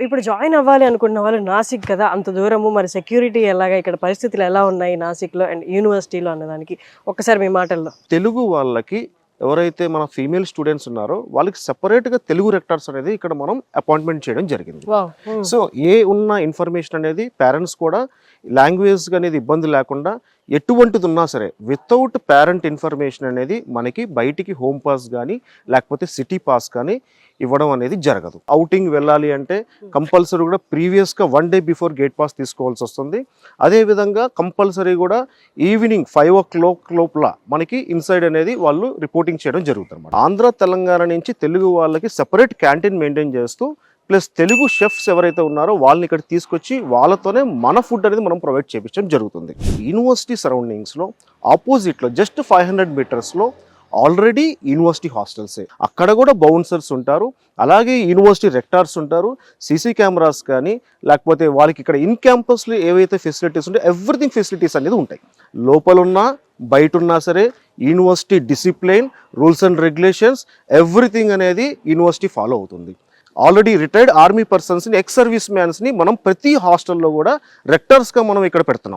ఇప్పుడు జాయిన్ అవ్వాలి అనుకున్న వాళ్ళు నాసిక్ కదా, అంత దూరము, మరి సెక్యూరిటీ ఎలాగా, ఇక్కడ పరిస్థితులు ఎలా ఉన్నాయి నాసిక్లో అండ్ యూనివర్సిటీలో అన్నదానికి ఒక్కసారి మీ మాటల్లో. తెలుగు వాళ్ళకి ఎవరైతే మన ఫీమేల్ స్టూడెంట్స్ ఉన్నారో వాళ్ళకి సెపరేట్గా తెలుగు రెక్టర్స్ అనేది ఇక్కడ మనం అపాయింట్మెంట్ చేయడం జరిగింది. సో ఉన్న ఇన్ఫర్మేషన్ అనేది పేరెంట్స్ కూడా లాంగ్వేజ్ అనేది ఇబ్బంది లేకుండా ఎటువంటిది ఉన్నా సరే వితౌట్ పేరెంట్ ఇన్ఫర్మేషన్ అనేది మనకి బయటికి హోమ్ పాస్ కానీ లేకపోతే సిటీ పాస్ కానీ ఇవ్వడం అనేది జరగదు. అవుటింగ్ వెళ్ళాలి అంటే కంపల్సరీ కూడా ప్రీవియస్గా 1 day బిఫోర్ గేట్ పాస్ తీసుకోవాల్సి వస్తుంది. అదేవిధంగా కంపల్సరీ కూడా ఈవినింగ్ 5 o'clock లోపల మనకి ఇన్సైడ్ అనేది వాళ్ళు రిపోర్టింగ్ చేయడం జరుగుతుంది. ఆంధ్ర తెలంగాణ నుంచి తెలుగు వాళ్ళకి సెపరేట్ క్యాంటీన్ మెయింటైన్ చేస్తూ ప్లస్ తెలుగు షెఫ్స్ ఎవరైతే ఉన్నారో వాళ్ళని ఇక్కడ తీసుకొచ్చి వాళ్ళతోనే మన ఫుడ్ అనేది మనం ప్రొవైడ్ చేయించడం జరుగుతుంది. యూనివర్సిటీ సరౌండింగ్స్లో ఆపోజిట్లో జస్ట్ 500 మీటర్స్లో ఆల్రెడీ యూనివర్సిటీ హాస్టల్సే, అక్కడ కూడా బౌన్సర్స్ ఉంటారు, అలాగే యూనివర్సిటీ రెక్టార్స్ ఉంటారు, సీసీ కెమెరాస్ కానీ లేకపోతే వాళ్ళకి ఇక్కడ ఇన్ క్యాంపస్లో ఏవైతే ఫెసిలిటీస్ ఉంటాయో ఎవ్రీథింగ్ ఫెసిలిటీస్ అనేది ఉంటాయి. లోపలున్నా బయట ఉన్నా సరే university discipline, rules and regulations everything అనేది యూనివర్సిటీ ఫాలో అవుతుంది. ఆల్రెడీ రిటైర్డ్ ఆర్మీ పర్సన్స్ని, ఎక్స్ సర్వీస్ మ్యాన్స్ని మనం ప్రతి హాస్టల్లో కూడా రెక్టర్స్గా మనం ఇక్కడ పెడుతున్నాం.